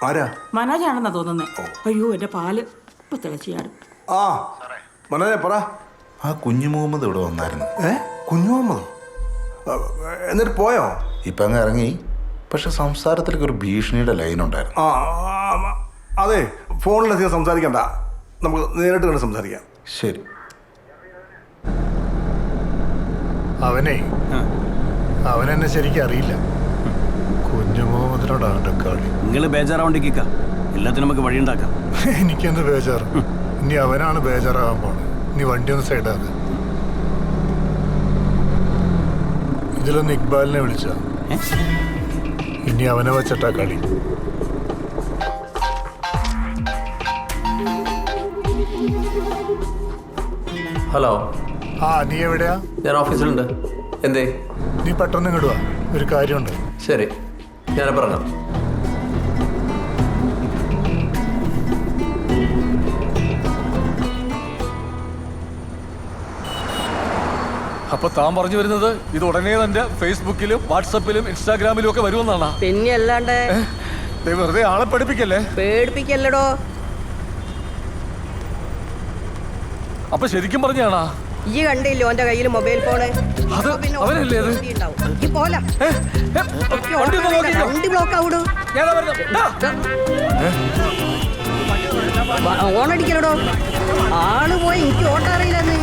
ആരാ? മനോജാണെന്നാ തോന്നുന്നേ. അയ്യോ എന്റെ പാല് ഇപ്പൊ തിളച്ചിയാടും. ആ മനോജെ പറ. ആ കുഞ്ഞു മുഹമ്മദ് ഇവിടെ വന്നായിരുന്നു. കുഞ്ഞു മുഹമ്മദോ? എന്നിട്ട് പോയോ? ഇപ്പം അങ്ങ് ഇറങ്ങി. പക്ഷെ സംസാരത്തിലേക്ക് ഒരു ഭീഷണിയുടെ ലൈൻ ഉണ്ടായിരുന്നു. അതെ, ഫോണിലധികം സംസാരിക്കണ്ട, നമുക്ക് നേരിട്ട് കണ്ട് സംസാരിക്കാം. ശരി. അവനെന്നെ ശരിക്കും അറിയില്ല. കുഞ്ഞു മുഹമ്മദിനോടാണ് എൻ്റെ കളി. നിങ്ങൾ ബേജാറാവണ്ടിക്ക, എല്ലാത്തിനും നമുക്ക് വഴിയുണ്ടാക്കാം. എനിക്കെന്ത് ബേജാറ്? ഇനി അവനാണ് ബേജാറാകാൻ പോണത്. നീ വണ്ടി ഒന്ന് സൈഡാക്ക്. ഇതിലൊന്ന് ഇക്ബാലിനെ വിളിച്ച, ഇനി അവനെ വെച്ചിട്ടാ കളി. ഹലോ. നീ എവിടെയാ? ഞാൻ ഓഫീസിലുണ്ട്. എന്തേ? നീ പെട്ടെന്ന് ഇങ്ങോട്ട് വാ, ഒരു കാര്യമുണ്ട്. ശരി, ഞാൻ പറഞ്ഞോ. അപ്പൊ താൻ പറഞ്ഞു വരുന്നത് ഇത് ഉടനെ തന്നെ ഫേസ്ബുക്കിലും വാട്സപ്പിലും ഇൻസ്റ്റാഗ്രാമിലും ഒക്കെ വരുമെന്നാണ്? പിന്നെ അല്ലാണ്ട്. വെറുതെ ആളെ പഠിപ്പിക്കല്ലേ? പേടിപ്പിക്കല്ലടോ. അപ്പൊ ശരിക്കും പറഞ്ഞാണാ? ഈ കണ്ടില്ലോ എന്റെ കയ്യിൽ മൊബൈൽ ഫോണ്. അത് അവനല്ലേ അത്? വണ്ടി ബ്ലോക്ക് ആവൂടോ. ഓണടിക്കലടോ. ആള് പോയി, എനിക്ക് ഓട്ടറിയില്ലെന്ന്.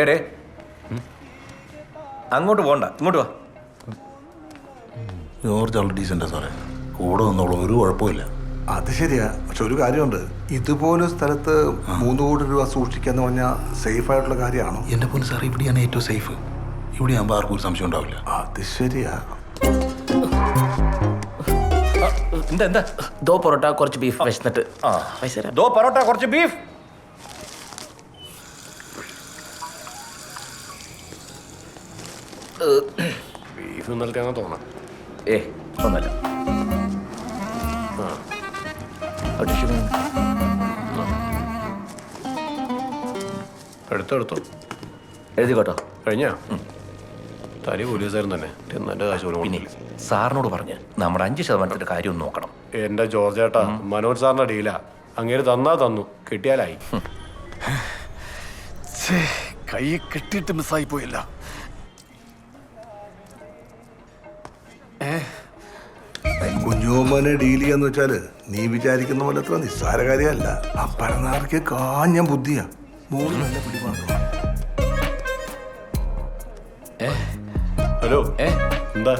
ഡേ അങ്ങോട്ട് പോകണ്ട, ഇങ്ങോട്ട് വാ. ജോർജ് ആൾ ഡീസൻ്റാ സാറേ, കൂടെ വന്നോളൂ, ഒരു കുഴപ്പമില്ല. അത് ശരിയാ, പക്ഷെ ഒരു കാര്യമുണ്ട്, ഇതുപോലെ സ്ഥലത്ത് 3 കോടി രൂപ സൂക്ഷിക്കാന്ന് പറഞ്ഞാൽ സേഫ് ആയിട്ടുള്ള കാര്യമാണോ? എൻ്റെ പോലെ സാറേ, ഇവിടെയാണ് ഏറ്റവും സേഫ്. ഇവിടെ ആകുമ്പോൾ ആർക്കും ഒരു സംശയം ഉണ്ടാവില്ല. അത് ശരിയാ. എന്താ? ദോ പൊറോട്ട കുറച്ച് ബീഫ് വിശന്നിട്ട്. ദോ പൊറോട്ട കുറച്ച് ബീഫ്. ബീഫ് ഇന്നലത്തെ തോന്നാം. ഒന്നല്ല. എടുത്തോ എഴുതിക്കോട്ടോ. കഴിഞ്ഞാ തനി പോലീസുകാരൻ തന്നെ എന്നെ കാശ് പോലും. പിന്നെ സാറിനോട് പറഞ്ഞ് നമ്മുടെ 5% കാര്യം ഒന്ന് നോക്കണം. എന്റെ ജോർജ് ചേട്ടാ, മനോജ് സാറിന്റെ ഡീലാ. അങ്ങേര് തന്നാ തന്നു, കിട്ടിയാലായി. കൈ കെട്ടിയിട്ട് മിസ്സായി പോയില്ല. കുഞ്ഞുമോനെ ഡീൽ ചെയ്യാന്ന് വെച്ചാല് നീ വിചാരിക്കുന്ന പോലെ അത്ര നിസ്സാര കാര്യമല്ല. അപ്പറനാർക്ക് കാഞ്ഞ ബുദ്ധിയാ. നല്ല പിടിപാടും. ഹലോ, എന്താ?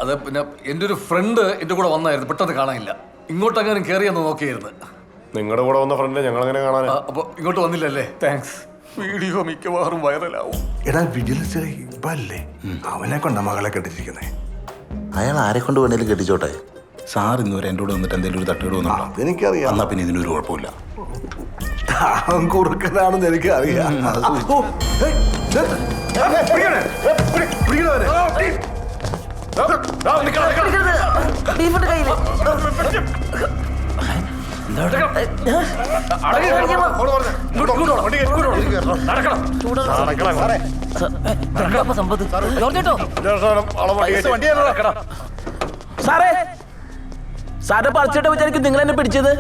അത് പിന്നെ എൻ്റെ ഒരു ഫ്രണ്ട് എൻ്റെ കൂടെ വന്നായിരുന്നു, പെട്ടെന്ന് കാണാനില്ല. ഇങ്ങോട്ടങ്ങനെ കയറിയെന്ന് നോക്കിയായിരുന്നു. നിങ്ങളുടെ കൂടെ വന്ന ഫ്രണ്ട് ഞങ്ങളങ്ങനെ കാണാൻ. അപ്പൊ ഇങ്ങോട്ട് വന്നില്ലല്ലേ? താങ്ക്സ്. വീഡിയോ മിക്കവാറും വൈറലാവും. എടാ വിജിലൻസ് ഇപ്പല്ലേ, അവനെ കൊണ്ട മകളെ കെട്ടിച്ചിരിക്കുന്നേ. അയാൾ ആരെ കൊണ്ട് വേണേലും കെട്ടിച്ചോട്ടെ. സാർ ഇന്നുവരെ എൻ്റെ കൂടെ വന്നിട്ട് എന്തെങ്കിലും ഒരു തട്ടുകേട് വന്നോ? അതെനിക്കറിയാം. എന്നാ പിന്നെ ഇതിനൊരു കുഴപ്പമില്ല. അവൻ കുറുക്കനാണെന്ന് എനിക്കറിയാം. സാറേ, സാറിന്റെ പറിച്ചിട്ട് വിചാരിക്കും നിങ്ങൾ എന്നെ പിടിച്ചത്.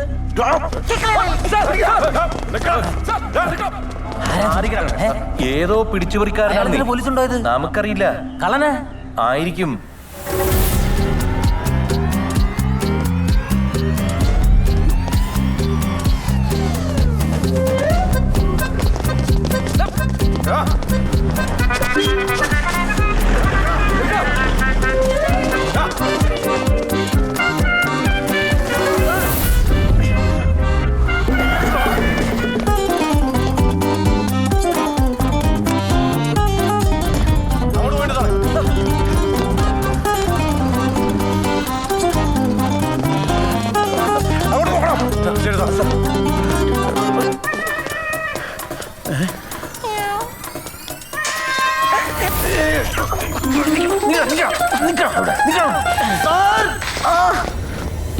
ഏതോ പിടിച്ചുപറിക്കാരനാണ്. പോലീസ് ഉണ്ടോ? ഇത് നമുക്കറിയില്ല. കള്ളനെ ആയിരിക്കും.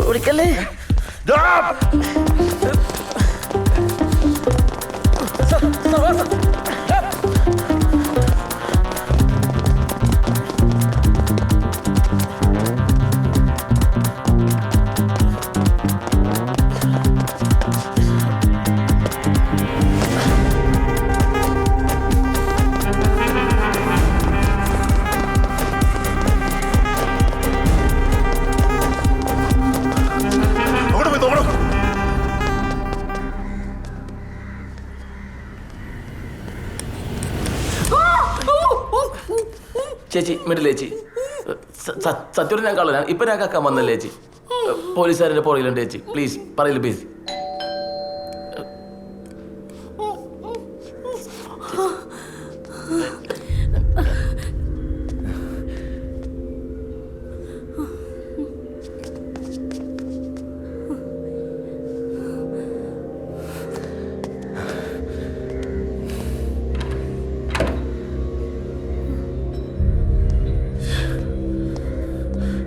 ഓടിക്കല്ലേ? ചേച്ചി മിഡിൽ ചേച്ചി സത്യം ഞാൻ കള്ളനാണ് ഇപ്പൊ ഞാൻ കക്കാൻ വന്നല്ലേ ചേച്ചി പോലീസുകാരുടെ പുറകിലുണ്ട് ചേച്ചി പ്ലീസ് പറയില്ല പ്ലീസ്.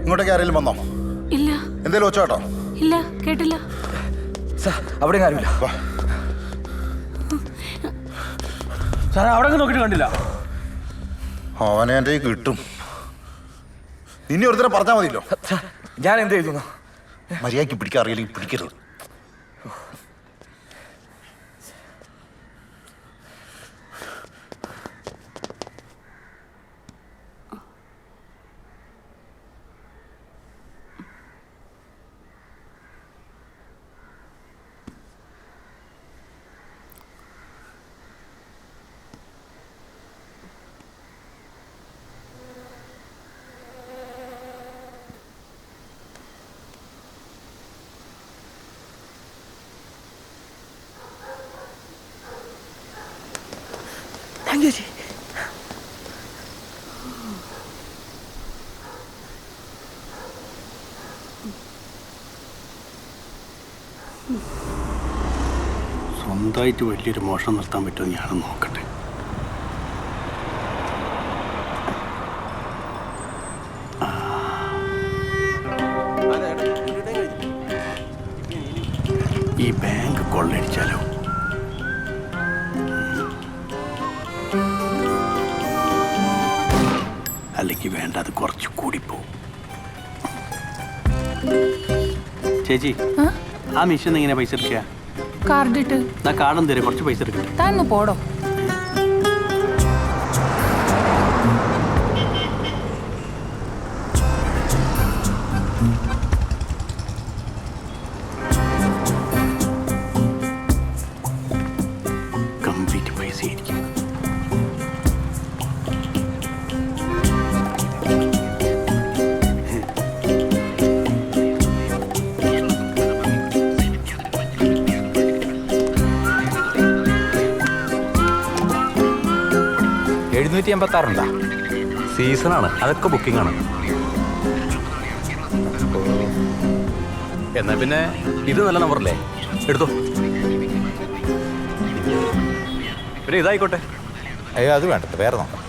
ഇങ്ങോട്ടേക്ക് ആരെങ്കിലും വന്നോ? ഇല്ല. എന്തേലും ഒച്ച കേട്ടോ? ഇല്ല, കേട്ടില്ല. അവിടെ കാര്യമില്ല. സാറേ അവിടെ നോക്കിയിട്ട് കണ്ടില്ല. അവനെ എൻ്റെ കിട്ടും. ഇനി ഒരുത്തരം പറഞ്ഞാൽ മതിയല്ലോ. ഞാൻ എന്ത് എഴുതുന്നു? മര്യാദയ്ക്ക് പിടിക്കാൻ അറിയില്ലെങ്കിൽ പിടിക്കരുത്. സ്വന്തമായിട്ട് വലിയൊരു മോഷണം നിർത്താൻ പറ്റുമോ ഞാനൊന്ന് നോക്കട്ടെ. ഈ ബാങ്ക് കൊള്ളടിച്ചാലോ? അല്ലെങ്കിൽ വേണ്ട, അത് കുറച്ച് കൂടിപ്പോവും. ചേച്ചി ആ മിഷൻ എങ്ങനെ പൈസ എടുക്കുക? കാർഡിട്ട് കാർഡും തരാം, കുറച്ച് പൈസ എടുക്കട്ടെ. താന്ന് പോടോ. കംപ്ലീറ്റ് പൈസ ആയിരിക്കും. $786 സീസണാണ്, അതൊക്കെ ബുക്കിംഗ് ആണ്. എന്നാ പിന്നെ ഇത് നല്ല നമ്പറല്ലേ, എടുത്തോ. പിന്നെ ഇതായിക്കോട്ടെ. അയ്യോ അത് വേണ്ട, വേറെ നോക്കാം.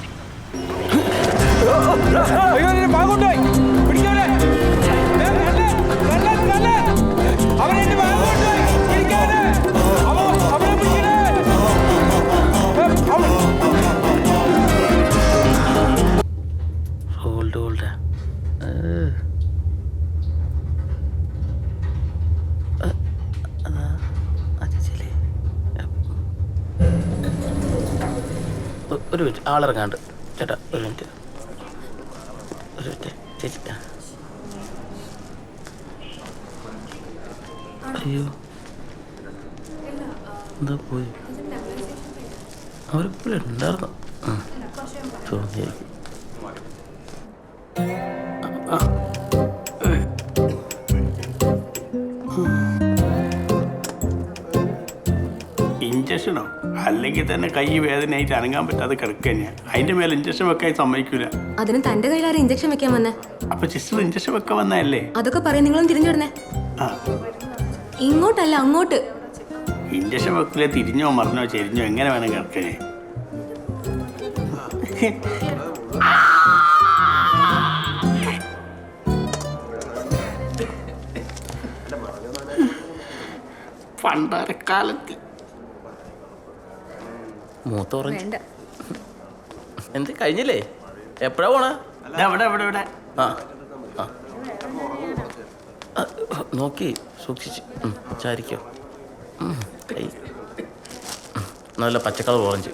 ഒരു മിനിറ്റ്, ആളിറങ്ങാണ്ട് ചേട്ടാ. ഒരു മിനിറ്റ് ചേച്ചി. അയ്യോ എന്താ പോയി? അവരിപ്പോഴും ഉണ്ടായിരുന്നു തോന്നിയായിരിക്കും. ഇഞ്ചക്ഷനോ? അല്ലെങ്കിൽ തന്നെ കൈ വേദനയായിട്ട് അനങ്ങാൻ പറ്റാതെ കിടക്കുക തന്നെയാണ്. അതിന്റെ മേലെ ഇഞ്ചക്ഷൻ വെക്കാൻ സമ്മതിക്കൂല. അതിന് തന്റെ കയ്യിലാരും ഇഞ്ചക്ഷൻ വെക്കാൻ വന്നേ? അപ്പൊ സിസ്റ്റർ ഇഞ്ചക്ഷൻ വെക്കാൻ വന്നതല്ലേ? അതൊക്കെ പറയും, നിങ്ങളും തിരിഞ്ഞിടണേ. ഇങ്ങോട്ടല്ല അങ്ങോട്ട്. ഇഞ്ചക്ഷൻ വെക്കില്ല, തിരിഞ്ഞോ മറിഞ്ഞോ ചെരിഞ്ഞോ എങ്ങനെ വേണം കിടക്കണേ. പണ്ടരക്കാലത്ത് മൂത്ത ഓറഞ്ച് എന്ത് കഴിഞ്ഞില്ലേ? എപ്പോഴാ പോണേ? ഇവിടെ ആ ആ. നോക്കി സൂക്ഷിച്ച് ചാരിക്കോ. കൈ നല്ല പച്ചക്കളർ ഓറഞ്ച്.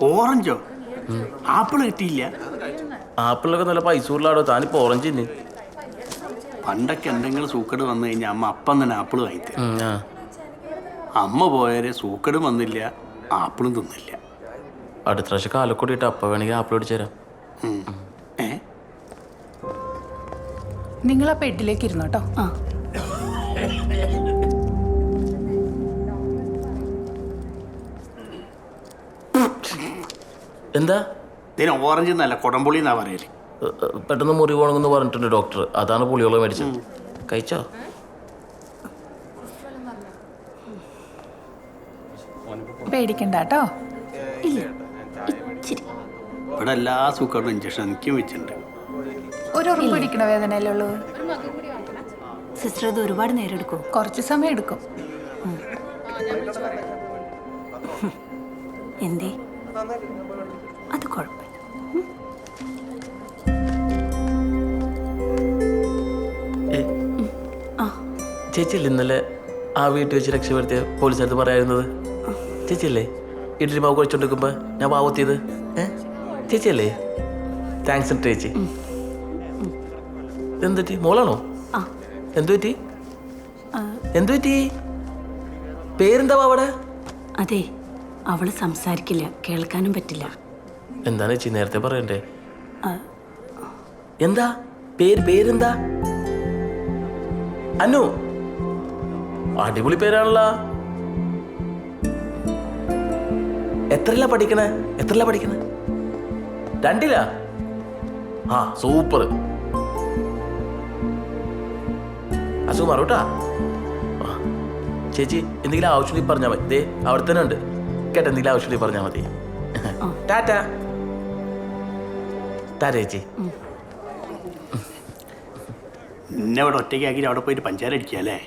ഓറഞ്ചോ? ആപ്പിൾ കിട്ടിയില്ല? ആപ്പിളിലൊക്കെ നല്ല പൈസ ഉള്ളാടോ. താനിപ്പോൾ ഓറഞ്ച് തന്നെ. പണ്ടൊക്കെ എന്തെങ്കിലും സൂക്കേട് വന്നു കഴിഞ്ഞാൽ അമ്മ അപ്പം തന്നെ ആപ്പിൾ വാങ്ങിത്തരും. അമ്മ പോയാല് സൂക്കേടും വന്നില്ല, ആപ്പിളും തിന്നില്ല. അടുത്ത പ്രാവശ്യം കാലക്കൂടി ഇട്ട് അപ്പം വേണമെങ്കിൽ ആപ്പിൾ പിടിച്ചു തരാം. നിങ്ങൾ ആ പെട്ടിലേക്ക് ഇരുന്നു കേട്ടോ. എന്താ ഇതിന് ഓറഞ്ച് എന്നല്ല കൊടംപുളി എന്നാ പറയല്. പെട്ടെന്ന് മുറി പോകണമെന്ന് പറഞ്ഞിട്ടുണ്ട് ഡോക്ടർ. അതാണ് പുളിയോളം മേടിച്ചത്. കഴിച്ചോ? പേടിക്കണ്ട കേട്ടോ. ഇവിടെ എല്ലാ സൂക്കേടും ഇഞ്ചക്ഷൻ എനിക്കും വെച്ചിട്ടുണ്ട്. ഒരു ഉറുപ്പ് പിടിക്കണ വേദനയല്ലേ ഉള്ളൂ. സിസ്റ്റർ, അത് ഒരുപാട് നേരം എടുക്കും. കുറച്ച് സമയം എടുക്കും. എന്തേ? അത് കുഴപ്പമില്ല. ചേച്ചിയല്ലേ ഇന്നലെ ആ വീട്ടിൽ വെച്ച് രക്ഷപ്പെടുത്തിയ പോലീസുകാരത്ത് പറയായിരുന്നത്? ചേച്ചിയല്ലേ ഇഡ്ഡലി മാവ് കഴിച്ചോണ്ടിരിക്കുമ്പോ ഞാൻ പാവത്തിയത്? ചേച്ചിയല്ലേ? താങ്ക്സ് ചേച്ചി. എന്തുപറ്റി? മോളാണോ? എന്തുപറ്റി? എന്തുപറ്റി? പേരെന്താ അവിടെ? അതെ, അവള് സംസാരിക്കില്ല, കേൾക്കാനും പറ്റില്ല. എന്താണ് ചേച്ചി നേരത്തെ പറയണ്ടേ? എന്താ പേരെന്താ? അനു. അടിപൊളി പേരാണല്ലോ. എത്രല്ല പഠിക്കണേ? 2ലാ? ആ സൂപ്പർ. അസുഖമാറൂട്ടാ. ചേച്ചി എന്തെങ്കിലും ആവശ്യമുണ്ടെങ്കിൽ പറഞ്ഞാൽ മതി. ദേ അവിടെ തന്നെ ഉണ്ട് കേട്ടോ. എന്തെങ്കിലും ആവശ്യമുണ്ടെങ്കിൽ പറഞ്ഞാൽ മതി. ടാറ്റാ. ചേച്ചി എന്നെ ഇവിടെ ഒറ്റയ്ക്കാക്കി അവിടെ പോയിട്ട് പഞ്ചാര അടിക്കല്ലേ?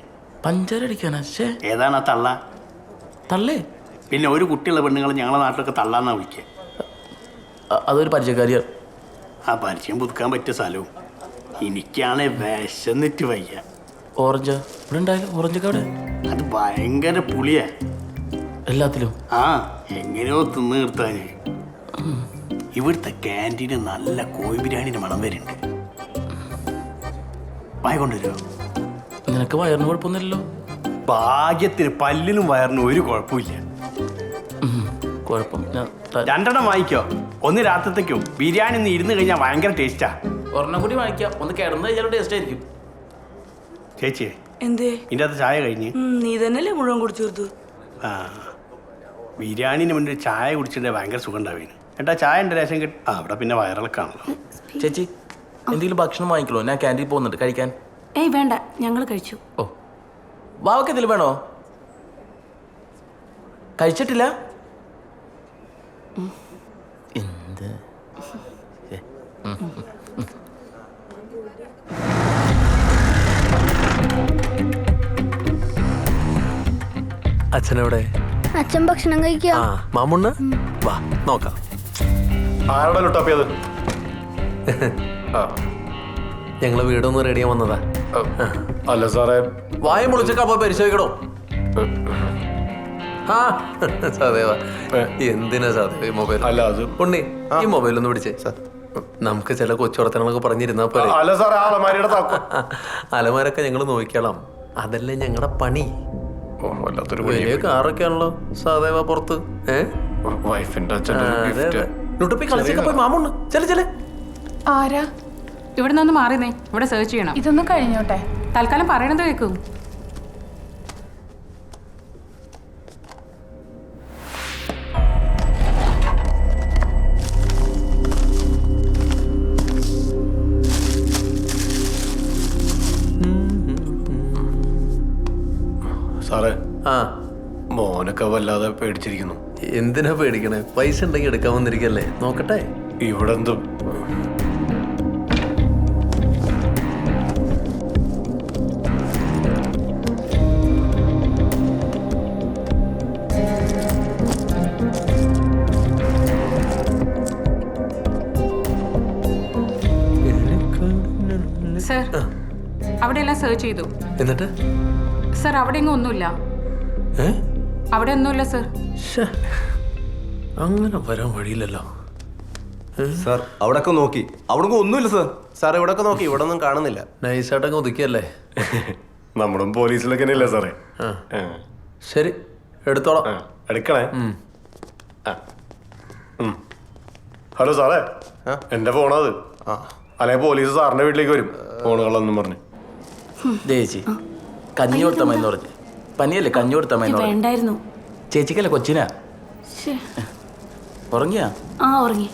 പഞ്ചാര അടിക്കാനാ? ഏതാണ് ആ തള്ള? തള്ളേ? പിന്നെ ഒരു കുട്ടിയുള്ള പെണ്ണുങ്ങൾ ഞങ്ങളെ നാട്ടിലൊക്കെ തള്ളാന്നാ വിളിക്കുക. അതൊരു പരിചയക്കാരിയാണ്. ആ പരിചയം പുതുക്കാൻ പറ്റിയ സ്ഥലവും. എനിക്കാണെ വിശന്നിട്ട് വയ്യ. ഓറഞ്ചാ ഇവിടെ ഉണ്ടായാലും? ഓറഞ്ചൊക്കെ അവിടെ അത് ഭയങ്കര പുളിയാ എല്ലാത്തിലും. ആ എങ്ങനെയോ തിന്ന് നിർത്താന്. ഇവിടുത്തെ ക്യാൻറ്റീന് നല്ല കോഴി ബിരിയാണിന്റെ മണം വരുന്നുണ്ട്. വായ കൊണ്ടുവരുമോ? നിനക്ക് വയറിന് കുഴപ്പമൊന്നുമില്ലല്ലോ? ഭാഗ്യത്തിന് പല്ലിനും വയറിനും ഒരു കുഴപ്പമില്ല. കുഴപ്പം 2 വാങ്ങിക്കോ. ഒന്ന് രാത്രിത്തേക്കും. ബിരിയാണി ഒന്ന് ഇരുന്ന് കഴിഞ്ഞാൽ ഭയങ്കര ടേസ്റ്റാ. ഒരെണ്ണം കൂടി വാങ്ങിക്കാം. ഒന്ന് കിടന്ന് കഴിഞ്ഞാലും ടേസ്റ്റ് ആയിരിക്കും. ചേച്ചിയെ എന്തേ? ഇതിൻ്റെ അകത്ത് ചായ കഴിഞ്ഞ് നീ തന്നെയല്ലേ മുഴുവൻ കുടിച്ചു തീർത്തു? ആ ബിരിയാണിന് മുന്നിൽ ചായ കുടിച്ചിട്ട് ഭയങ്കര സുഖം ഉണ്ടാവുകയാണ്. ഏട്ടാ ചായ ഉണ്ട് രസം കിട്ടും. അവിടെ പിന്നെ വയറിളക്കാണല്ലോ. ചേച്ചി എന്തെങ്കിലും ഭക്ഷണം വാങ്ങിക്കണോ? ഞാൻ ക്യാൻറ്റീൻ പോകുന്നുണ്ട് കഴിക്കാൻ. ഏയ് വേണ്ട, ഞങ്ങൾ കഴിച്ചു. ഓ വാവക്ക് എന്തെങ്കിലും വേണോ? കഴിച്ചിട്ടില്ല? എന്ത്? അച്ഛനെവിടെ? അച്ഛൻ ഭക്ഷണം കഴിക്കുക. മാമുണ്ണ് വാ നോക്കാം. ആരുടെ ലുട്ടാപ്പിയത്? ഞങ്ങള് വീടൊന്ന് റെഡിയാൻ വന്നതാ. അല്ല സാറേ, വായ മുളിച്ചൊക്കെ അപ്പൊ പരിശോധിക്കണോ? ആ സദേവ, എന്തിനാ സദേവ മൊബൈൽ? അല്ല അത് ഉണ്ണി ഈ മൊബൈൽ ഒന്ന് പിടിച്ചേ. നമുക്ക് ചില കൊച്ചുവർത്തനങ്ങളൊക്കെ പറഞ്ഞിരുന്നാ പോലെ. അല്ല സാറേ, അലമാരിയുടെ താക്കോൽ. അലമാരൊക്കെ ഞങ്ങൾ നോക്കിക്കോളാം. അതല്ലേ ഞങ്ങളുടെ പണി. വല്ലാത്തൊരു വലിയ കാറൊക്കെ ആണല്ലോ സദേവ പുറത്ത്. വൈഫിന്റെ കളിച്ചൊക്കെ പോയി മാമുണ്ണ് ചെല. ആരാ? ഇവിടെ നിന്ന് മാറിയേ, ഇവിടെ സെർച്ച് ചെയ്യണം. ഇതൊന്നും കഴിഞ്ഞോട്ടെ. തൽക്കാലം പറയണത് കേൾക്കും. സാറേ, ആ മോനൊക്കെ വല്ലാതെ പേടിച്ചിരിക്കുന്നു. എന്തിനാ പേടിക്കണേ? പൈസ ഉണ്ടെങ്കിൽ എടുക്കാൻ വന്നിരിക്കല്ലേ. നോക്കട്ടെ. ഇവിടെ എന്ത് സർ അവിടെയെല്ലാം സെർച്ച് ചെയ്തു. എന്നിട്ട് സർ അവിടെ എങ്ങും ഒന്നുമില്ല. അവിടെ ഒന്നുമില്ല സർ. അങ്ങനെ വരാൻ വഴിയില്ലല്ലോ. സാർ അവിടെയൊക്കെ നോക്കി, അവിടെ ഒന്നുമില്ല സാർ. സാർ ഇവിടെയൊക്കെ നോക്കി, ഇവിടെ ഒന്നും കാണുന്നില്ല. നൈസായിട്ടങ്ങ് ഒതുക്കിയല്ലേ. നമ്മളും പോലീസിലൊക്കെ തന്നെയല്ലേ സാറേ. ശരി, എടുത്തോളാം. എടുക്കണേ. ഹലോ സാറേ, എന്റെ ഫോണത്. അല്ലെങ്കിൽ പോലീസ് സാറിന്റെ വീട്ടിലേക്ക് വരും ഫോണുകളൊന്നും പറഞ്ഞു. ചേച്ചി കഞ്ഞി കൊടുത്തമ്മന്ന് പറഞ്ഞു. പനിയല്ലേ, കഞ്ഞി കൊടുത്തമ്മന്ന് വേണ്ടായിരുന്നു. ചേച്ചിക്കല്ലേ കൊച്ചിനാ. ഉറങ്ങിയാ? ആ ഉറങ്ങി.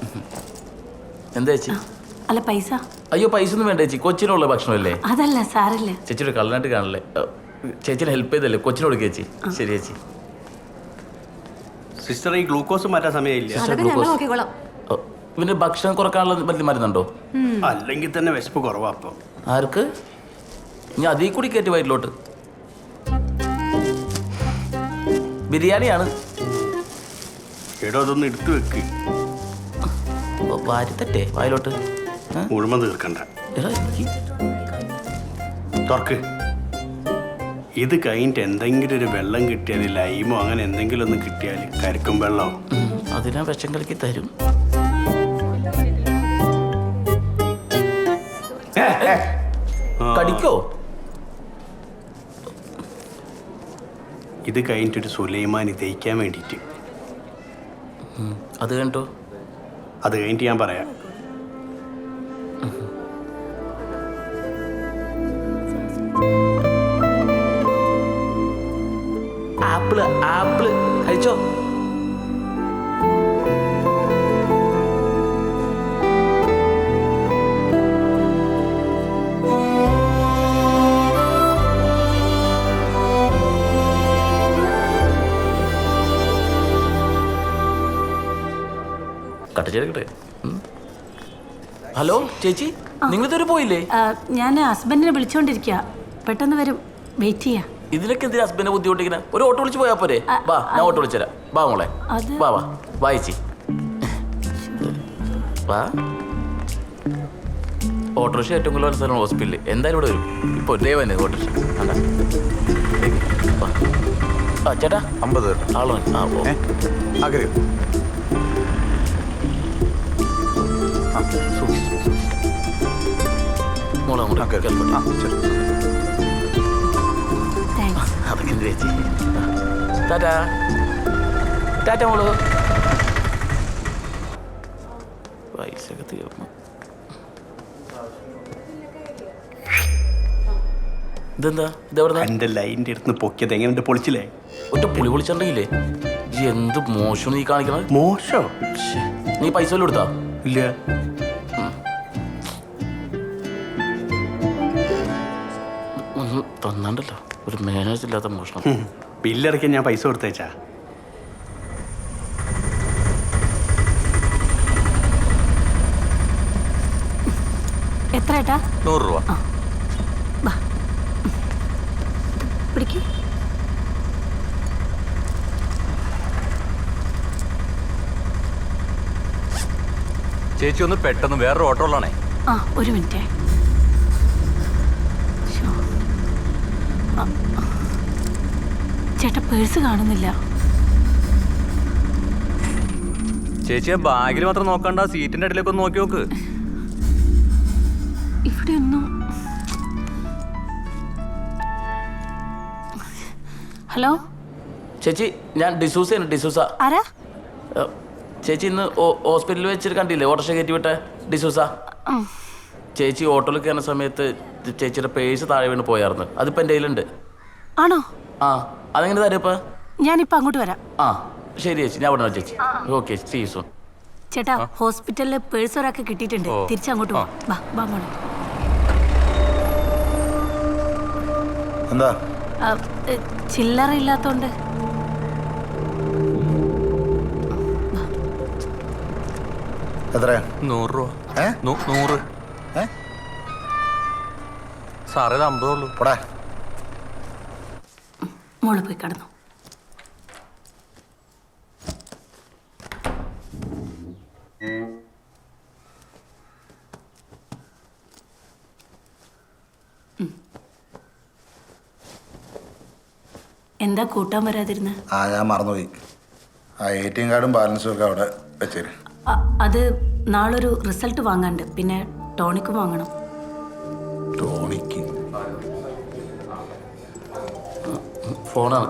എന്താ ചേച്ചി? അല്ല പൈസ. അയ്യോ പൈസ ഒന്നും വേണ്ട ചേച്ചി, കൊച്ചിനുള്ള ഭക്ഷണമല്ലേ. അതല്ല സാരല്ല. ചേച്ചിയുടെ കള്ളനായിട്ട് കാണല്ലേ. ചേച്ചിനെ ഹെൽപ്പ് ചെയ്തല്ലേ, കൊച്ചിന് കൊടുക്കുക ചേച്ചി. ശരി ചേച്ചി. സിസ്റ്റർ ഈ ഗ്ലൂക്കോസ് മാറ്റാൻ സമയമില്ല. പിന്നെ ഭക്ഷണം കുറക്കാനുള്ള മരുന്നുണ്ടോ? അല്ലെങ്കിൽ തന്നെ വിശപ്പ് കുറവാ. അപ്പം ആർക്ക്? ഞാൻ അതീ കൂടി കയറ്റി വയറ്റിലോട്ട്. ബിരിയാണിയാണ്. എടോ അതൊന്ന് എടുത്തു വെക്ക്. വാരിത്തട്ടെ വായിലോട്ട്. മുഴുവൻ തീർക്കണ്ട. തുറക്ക്. ഇത് കഴിഞ്ഞിട്ട് എന്തെങ്കിലും ഒരു വെള്ളം കിട്ടിയാൽ, ലൈമോ അങ്ങനെ എന്തെങ്കിലും ഒന്ന് കിട്ടിയാൽ, കരിക്കും വെള്ളമോ അതിനാ വിഷം കളിക്ക് തരും. കടിക്കോ? ഇത് കഴിഞ്ഞിട്ടൊരു സുലൈമാനി തേക്കാൻ വേണ്ടിയിട്ട്. അത് കണ്ടോ? അത് കഴിഞ്ഞിട്ട് ഞാൻ പറയാം. ആപ്പിള് ആപ്പിള് കഴിച്ചോ? ഹലോ ചേച്ചി, നിങ്ങൾ ഇതുവരെ പോയില്ലേ? ഞാൻ ഹസ്ബൻഡിനെ വിളിച്ചോണ്ടിരിക്കുക. പെട്ടെന്ന് വരും, വെയിറ്റ് ചെയ്യാ. ഇതിലൊക്കെ എന്തിനാ ഹസ്ബൻഡിനെ ബുദ്ധിമുട്ടിക്കണേ? ഒരു ഓട്ടോ വിളിച്ച് പോയാ പോരെ? വാ, ഞാൻ ഓട്ടോ വിളിച്ചുതരാം. വാ മോളെ, വാ വാ വാ ചേച്ചി വാ. ഓട്ടോറിക്ഷ ഏറ്റവും കൂടുതൽ സ്ഥലം ഹോസ്പിറ്റലിൽ. എന്തായാലും ഇവിടെ വരും. ഇപ്പോൾ ഡേ തന്നെ ഓട്ടോറിക്ഷ. ആ ചേട്ടാ 50 ആളോ? ആ ആഗ്രഹം. മോളെ അങ്ങോട്ട് കേൾക്കട്ടെ. അതൊക്കെ ചേച്ചി. ടാറ്റാ ടാറ്റ മോള്. പൈസ ഒക്കെ തീർന്നു. ഇതെന്താ? ഇതെവിടുന്ന? എന്റെ ലൈനിന്റെ അടുത്ത് പൊക്കിയത് എങ്ങനെ പൊളിച്ചില്ലേ? ഒറ്റ പുളി പൊളിച്ചിട്ടുണ്ടെങ്കിലേ എന്ത് മോശം നീ കാണിക്കണത്. മോശോ? നീ പൈസ വല്ലതും കൊടുത്താ? ഇല്ല. ഒന്നും തന്നാണ്ടല്ലോ, ഒരു മാനേജ് ഇല്ലാത്ത മോഷണം. ബില്ലടക്കാൻ ഞാൻ പൈസ കൊടുത്തേച്ചാ. എത്ര ഏട്ടാ? 100 രൂപ. പിടിക്ക്. ചേച്ചി ഒന്ന് പെട്ടെന്ന് വേറൊരു ഓട്ടോ ഉള്ളാണേ. ഒരു മിനിറ്റ്. ചേട്ടാ പേഴ്സ് കാണുന്നില്ല. ചേച്ചിയെ ബാഗിൽ മാത്രം നോക്കണ്ട, സീറ്റിന്റെ അടിയിലേക്ക് ഒന്ന് നോക്കി നോക്ക്. ഇവിടെ ഒന്നും. ഹലോ ചേച്ചി, ഞാൻ ഡിസൂസയാണ്. ഡിസൂസ. ആരാ? ചേച്ചി ഇന്ന് ഹോസ്പിറ്റലിൽ വെച്ചിട്ട് കണ്ടില്ലേ ഓട്ടോറിക്ഷ കയറ്റി വിട്ട ഡിസൂസ? ചേച്ചി ഓട്ടോയിൽ കയറുന്ന സമയത്ത് ചേച്ചിയുടെ പേഴ്സ് താഴെ വീണ് പോയായിരുന്നു. അതിപ്പോൾ എൻ്റെ കയ്യിലുണ്ട്. ആണോ? ആ, അതെങ്ങനെ തരും ഇപ്പം? ഞാനിപ്പോൾ അങ്ങോട്ട് വരാം. ആ ശരി ചേച്ചി, ഞാൻ അവിടെ ചേച്ചി. Okay, see you soon. ചേട്ടാ ഹോസ്പിറ്റലിൽ പേഴ്സ് ഒരാൾക്ക് കിട്ടിയിട്ടുണ്ട്. തിരിച്ചങ്ങോട്ട് വാ. വാ മോളെ. എന്താ? ചില്ലറ ഇല്ലാത്തോണ്ട്. എത്രയാ? 100 രൂപ. 100. സാറേ 50 ഉള്ളൂ. മോള് പോയി കിടന്നു. എന്താ കൂട്ടാൻ വരാതിരുന്ന? ഞാൻ മറന്നുപോയി. ആ ATM കാർഡും ബാലൻസും ഒക്കെ അവിടെ വെച്ചേര്. അത് നാളൊരു റിസൾട്ട് വാങ്ങാണ്ട്, പിന്നെ ടോണിക്കും വാങ്ങണം. ടോണിക്ക് ഫോണാണ്.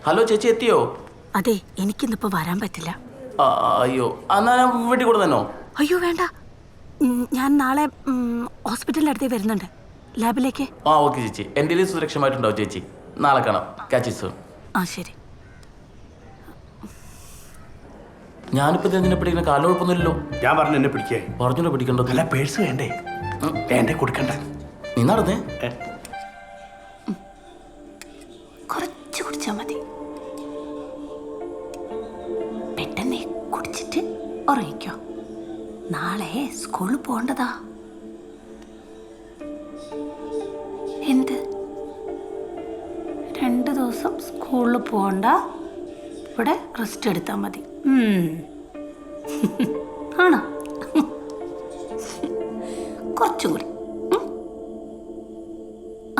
ഹലോ ചേച്ചി, എത്തിയോ? അതെ, എനിക്കിന്നിപ്പോ വരാൻ പറ്റില്ല. അയ്യോ, എന്നാ ഞാൻ വീട്ടിൽ കൂടെ തന്നോ? അയ്യോ വേണ്ട, ഞാൻ നാളെ ഹോസ്പിറ്റലിൻ്റെ അടുത്തേ വരുന്നുണ്ട്, ലാബിലേക്ക്. ഓക്കെ ചേച്ചി, എൻ്റെ സുരക്ഷമായിട്ടുണ്ടാവും ചേച്ചി. നാളെ കാണാം. കാച്ച് സൂൺ. ശരി. ഞാനിപ്പോ ഇതിനെ പിടിക്കുന്ന കാലം കുഴപ്പമൊന്നുമില്ലല്ലോ. ഞാൻ പറഞ്ഞു എന്നെ പിടിക്കേ. പറഞ്ഞല്ലോ പിടിക്കണ്ടോ? അല്ല, പേഴ്സ് വേണ്ടേ? വേണ്ടേ, കൊടുക്കണ്ട. നീ നടന്നേ. കുറച്ച് കുടിച്ചാ മതി. പെട്ടെന്ന് കുടിച്ചിട്ട് ഉറങ്ങിക്കോ. നാളെ സ്കൂളിൽ പോണ്ടതാ. എന്ത്? 2 ദിവസം സ്കൂളിൽ പോണ്ട, ഇവിടെ റെസ്റ്റ് എടുത്താൽ മതി. ആണോ? കുറച്ചും കൂടി.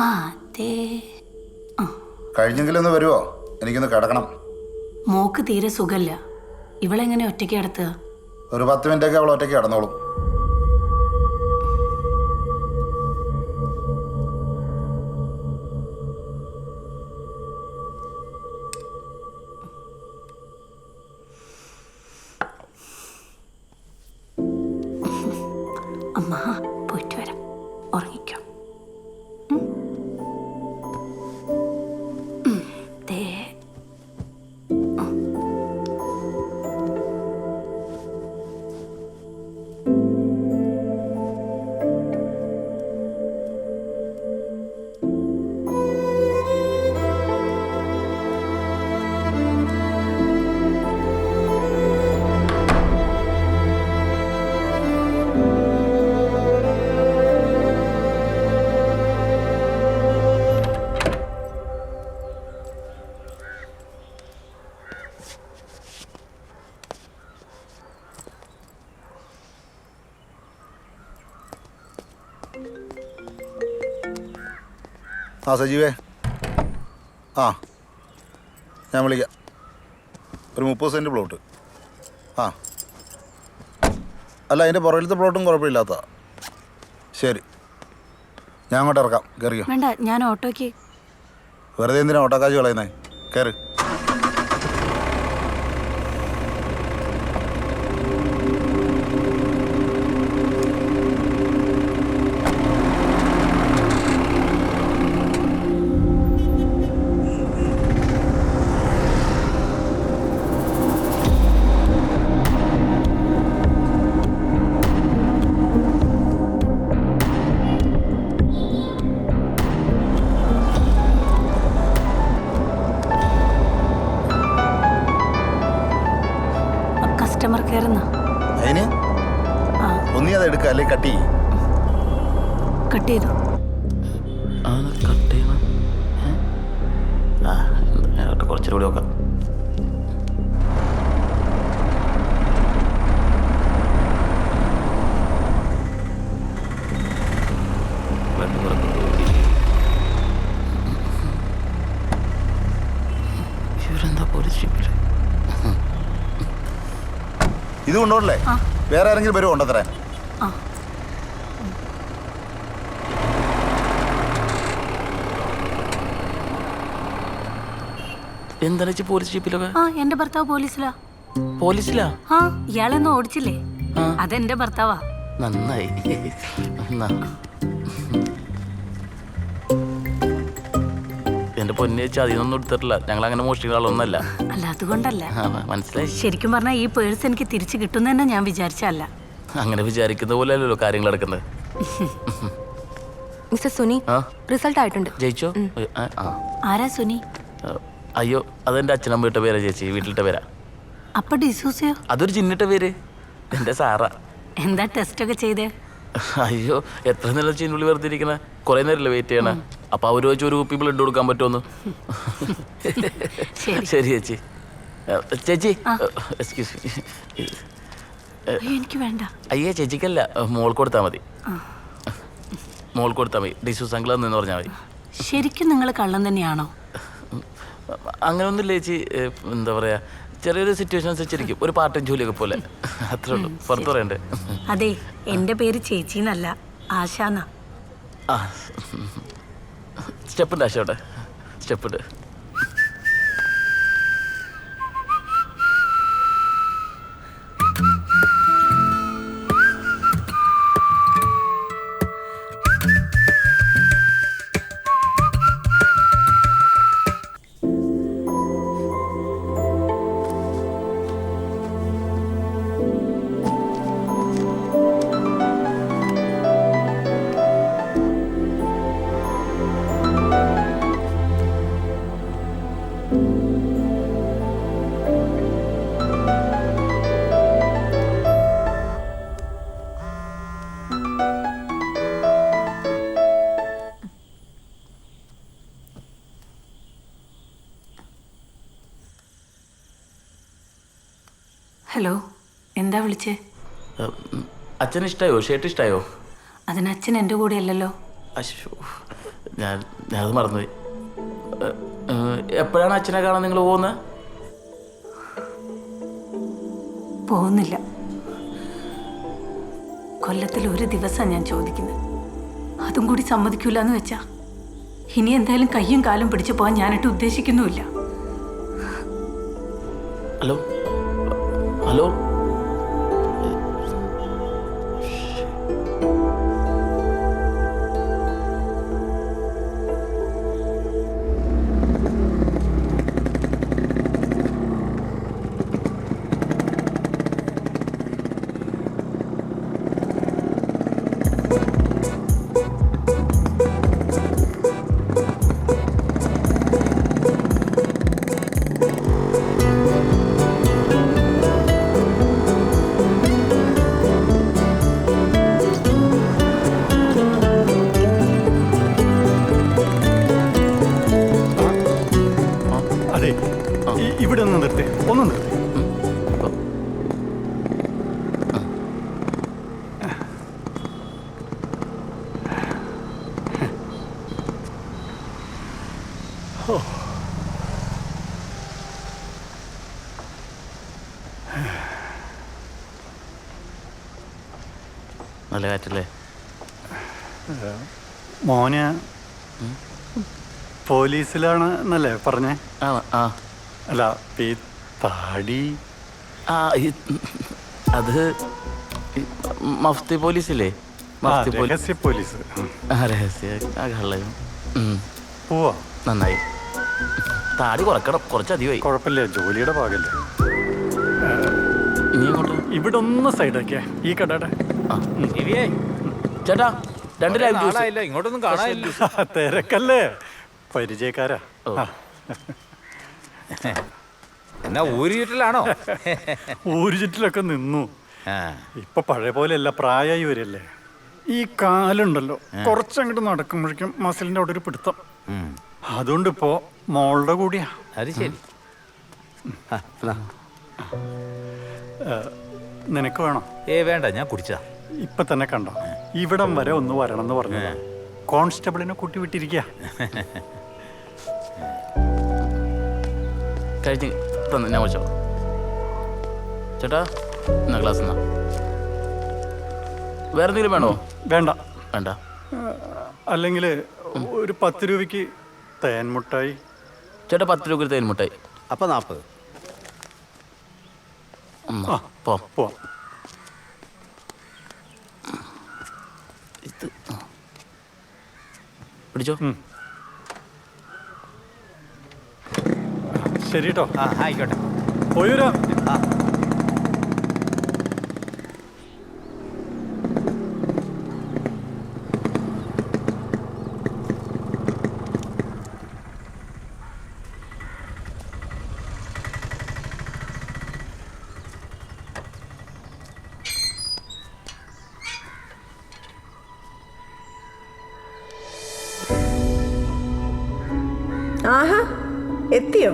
അതെ. കഴിഞ്ഞെങ്കിലൊന്ന് വരുമോ? എനിക്കൊന്ന് കിടക്കണം. മോക്ക് തീരെ സുഖമില്ല. ഇവളെങ്ങനെ ഒറ്റയ്ക്ക് കിടത്തുക? ഒരു 10 മിനിറ്റൊക്കെ അവൾ ഒറ്റയ്ക്ക് കിടന്നോളും. അമ്മ പോയിട്ട് വരാം, ഉറങ്ങിക്കോ. സജീവേ, ഞാൻ വിളിക്കാം. ഒരു 30 സെൻറ്റ് പ്ലോട്ട്. അല്ല, അതിൻ്റെ പുറകിലത്തെ പ്ലോട്ടും കുഴപ്പമില്ലാത്ത. ശരി, ഞാൻ അങ്ങോട്ട് ഇറക്കാം. കയറിയോ? വേണ്ട, ഞാൻ ഓട്ടോയ്ക്ക്. വെറുതെ എന്തിനാ ഓട്ടോക്കാശ് കളയുന്നേ? കയറി. കസ്റ്റമർ കെയർ അതിന് ഒന്നി അത് എടുക്കുക, അല്ലെങ്കിൽ കട്ട് ചെയ്യും. കട്ട് ചെയ്തു. കട്ട് ചെയ്യണം. കുറച്ചുകൂടി നോക്കാം. ഇവരെന്താ പോലീസ് സ്റ്റേഷനിൽ? ഇത് കൊണ്ടോളേ? വേറെ ആരെങ്കിലും വരുമോ കൊണ്ടുതരാൻ? എന്താണ് പോലീസ് ജീപ്പിലൊക്കെ? എന്റെ ഭർത്താവ് പോലീസിലാ. പോലീസിലാ? ഇയാളെന്ന് ഓടിച്ചില്ലേ, അതെന്റെ ഭർത്താവാ. നന്നായി. എന്റെ പൊന്നേച്ചി അതിനൊന്നും എടുത്തിട്ടില്ല. ഞങ്ങൾ അങ്ങനെ മോഷ്ടികളൊന്നല്ല. അല്ല, അതുകൊണ്ടല്ല. മനസ്സിലായി. ശരിക്കും പറഞ്ഞാൽ ഈ പേഴ്സ് എനിക്ക് തിരിച്ചു കിട്ടുന്ന തന്നെ ഞാൻ വിചാരിച്ചല്ല. അങ്ങനെ വിചാരിക്കുന്ന പോലെ അല്ലല്ലോ കാര്യങ്ങൾ നടക്കുന്നത്. മിസ്റ്റർ സുനി, റിസൾട്ട് ആയിട്ടുണ്ട്. ജയിച്ചോ? ആരാ സുനി? അയ്യോ, അതെന്റെ അച്ഛനമ്മയുടെ പേരാ ചേച്ചി, വീട്ടിലിട്ട പേരാ. അപ്പൊ ഡിസൂസയോ? അതൊരു ചിന്നിട്ട പേര്. എന്റെ സാറാ. എന്താ ടെസ്റ്റ് ഒക്കെ ചെയ്തേ? അയ്യോ, എത്ര നേരം ചിന്നുള്ളി വെറുതെ ഇരിക്കണ? കുറെ നേരല്ലേ വെയിറ്റ് ചെയ്യണ. അപ്പൊ അവര് വെച്ച് ഒരു കുപ്പി ബ്ലഡ് കൊടുക്കാൻ പറ്റുമെന്ന്. ശരി ചേച്ചി. ചേച്ചി, എക്സ്ക്യൂസ് മീ. അയ്യോ എനിക്ക് വേണ്ട. അയ്യേ ചേച്ചിക്കല്ല, മോൾ കൊടുത്താൽ മതി. മോൾ കൊടുത്താൽ മതി. ഡിസൂസ് അങ്കിൾ എന്ന് പറഞ്ഞാൽ മതി. ശരിക്കും നിങ്ങൾ കള്ളം തന്നെയാണോ? അങ്ങനെയൊന്നുമില്ല ചേച്ചി. എന്താ പറയാ, ചെറിയൊരു സിറ്റുവേഷൻ അനുസരിച്ചിരിക്കും. ഒരു പാർട്ട് ടൈം ജോലിയൊക്കെ പോലെ, അത്രേ ഉള്ളൂ. പുറത്ത് പറയണ്ടേ? അതെ, എൻ്റെ പേര് ചേച്ചി എന്നല്ല, ആശാന്നാ. ആ സ്റ്റെപ്പുണ്ട് ആശയോടെ, സ്റ്റെപ്പുണ്ട്. ഹലോ, എന്താ വിളിച്ചേ? അച്ഛന് ഇഷ്ടമായോ? ഷർട്ട് ഇഷ്ടമായോ? അതിന് അച്ഛൻ എൻ്റെ കൂടെ അല്ലല്ലോ. അശ്ശോ, ഞാനത് മറന്നുപോയി. എപ്പോഴാണ് അച്ഛനെ കാണാൻ നിങ്ങൾ പോകുന്നത്? പോകുന്നില്ല. കൊല്ലത്തിൽ ഒരു ദിവസം ഞാൻ ചോദിക്കുന്നത്, അതും കൂടി സമ്മതിക്കൂല എന്ന് വെച്ചാ ഇനി എന്തായാലും കയ്യും കാലും പിടിച്ചു പോകാൻ ഞാനിട്ട് ഉദ്ദേശിക്കുന്നുമില്ല. ഹലോ ഹലോ, ഇവിടെ ഒന്ന് നിർത്തി, ഒന്ന് നിർത്തി. നല്ല കാറ്റല്ലേ? മോന് പോലീസിലാണ് എന്നല്ലേ പറഞ്ഞേ? ആ അല്ല, ഈ താടി. അത് മഫ്തി പോലീസില്ലേ? രഹസ്യ പോലീസ്. രഹസ്യ കള്ളയും. പോവാ, നന്നായി. താടി കുറക്കണം, കുറച്ചധികമായി. കുഴപ്പമില്ല, ജോലിയുടെ ഭാഗല്ലേ. ഇനി അങ്ങോട്ട് ഇവിടെ ഒന്ന് സൈഡാക്കിയ ഈ കടയുടെ. ചേട്ടാ, 2 ലൈവ് ജ്യൂസ്. ഇങ്ങോട്ടൊന്നും കാണാനില്ല. തിരക്കല്ലേ, പരിചയക്കാരാ. എന്നാ ഊരിയിട്ടിലാണോ? ഊരുചുറ്റിലൊക്കെ നിന്നു. ഇപ്പൊ പഴയ പോലെയല്ല, പ്രായമായി വരല്ലേ. ഈ കാലുണ്ടല്ലോ, കുറച്ചങ്ങോട്ട് നടക്കുമ്പോഴേക്കും മസിലിന്റെ അവിടെ ഒരു പിടുത്തം. അതുകൊണ്ട് ഇപ്പോ മോളുടെ കൂടിയാ. അത് ശരി. നിനക്ക് വേണോ? വേണ്ട, ഞാൻ കുടിച്ചാ. ഇപ്പൊ തന്നെ കണ്ടോ, ഇവിടം വരെ ഒന്ന് വരണം എന്ന് പറഞ്ഞതാ. കോൺസ്റ്റബിളിനെ കൂട്ടി വിട്ടിരിക്കുക. കഴിഞ്ഞ് തന്നെ ഞാൻ വിളിച്ചോ. ചേട്ടാ, എന്നാ ക്ലാസ് എന്നാ? വേറെ എന്തെങ്കിലും വേണോ? വേണ്ട വേണ്ട. അല്ലെങ്കിൽ ഒരു 10 രൂപയ്ക്ക് തേൻമുട്ടായി. ചേട്ടാ, 10 രൂപ തേൻമുട്ടായി. അപ്പൊ 40. പോവാം. ഇത് പിടിച്ചോ. ശരി കേട്ടോ. ആയിക്കോട്ടെ. പോയൂരാ. ആഹാ, എത്തിയോ?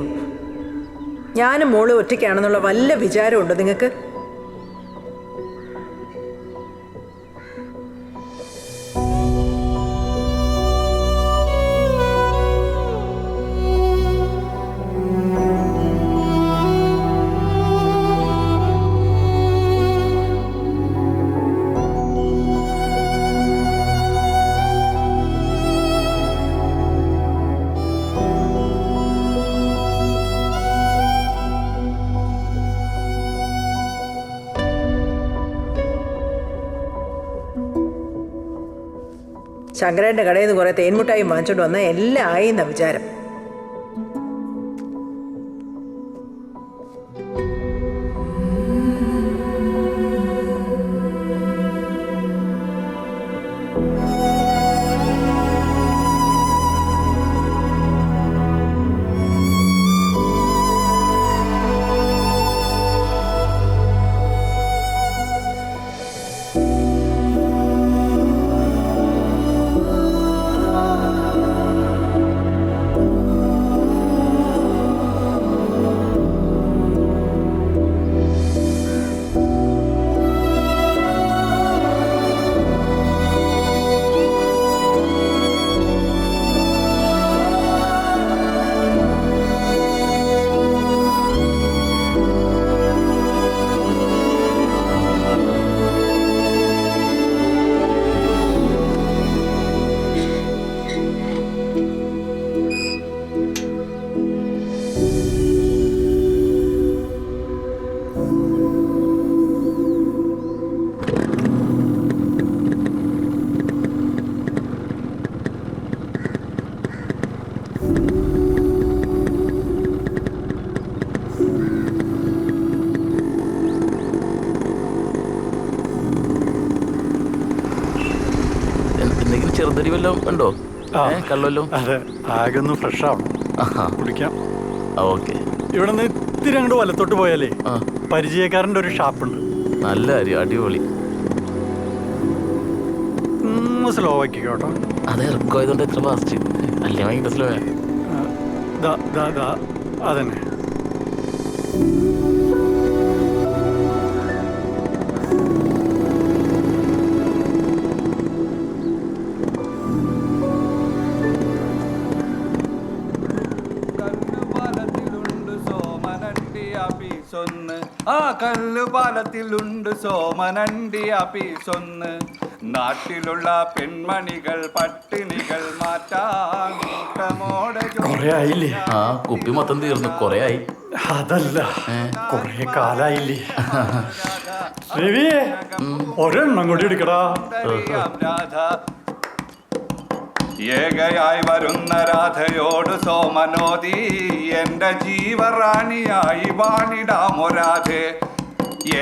ഞാനും മോള് ഒറ്റയ്ക്കാണെന്നുള്ള വല്ല വിചാരമുണ്ടോ നിങ്ങൾക്ക്? ശങ്കരന്റെ കടയിൽ നിന്ന് കുറെ തേൻമുട്ടായി വാങ്ങിച്ചോണ്ട് വന്ന എല്ലാം ആയി എന്ന വിചാരം. എന്തെങ്കിലും ചെറുതരി വല്ലതും ഉണ്ടോ? കള്ളല്ലോ. അതെ, ആകെ ഒന്ന് ഫ്രഷ് ആവണം, കുടിക്കാം. ഓക്കെ. ഇവിടെ നിന്ന് ഇത്തിരി അങ്ങോട്ട് വലത്തോട്ട് പോയാലേ പരിചയക്കാരൻ്റെ ഒരു ഷാപ്പുണ്ട്. നല്ല കാര്യം, അടിപൊളി. സ്ലോ ആക്കിക്കോ കേട്ടോ. അത് ഇറക്കുമായതുകൊണ്ട് എത്ര ഫാസ്റ്റ് അല്ലേ? ഭയങ്കര സ്ലോ. അതന്നെ. ആ കല്ലുപാലത്തിലുണ്ട് സോമനണ്ടി ആപ്പീസൊന്ന്. നാട്ടിലുള്ള പെൺമണികൾ പട്ടിണികൾ മാറ്റാൻ ആ കുപ്പി മൊത്തം തീർന്നു. കൊറേ ആയി. അതല്ല, കൊറേ കാലായില്ലേ. രവിയെ ഒരെണ്ണം കൂടി എടുക്കടാ. ഏകയായി വരുന്ന രാധയോട് സോമനോദി എന്റെ ജീവറാണിയായി വാണിടാമൊരാധേ.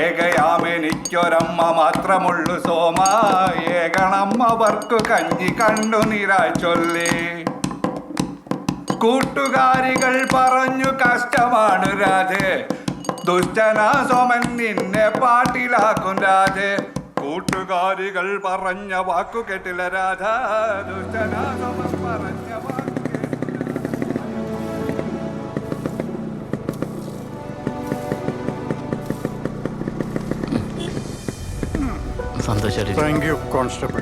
ഏകയാമെനിക്കൊരമ്മ മാത്രമുള്ളു സോമ, ഏകണമ്മവർക്കു കഞ്ഞി കണ്ണുനീരായി ചൊല്ലി. കൂട്ടുകാരികൾ പറഞ്ഞു കഷ്ടമാണ് രാധേ, ദുഷ്ടനാ സോമൻ നിന്നെ പാട്ടിലാക്കും രാധേ. കൂട്ടുകാരികൾ പറഞ്ഞ വാക്കു കേട്ടില്ല രാധ, ദുഷ്ടനാ സോമൻ പറഞ്ഞ വാക്കു സന്തോഷം. Thank you constable.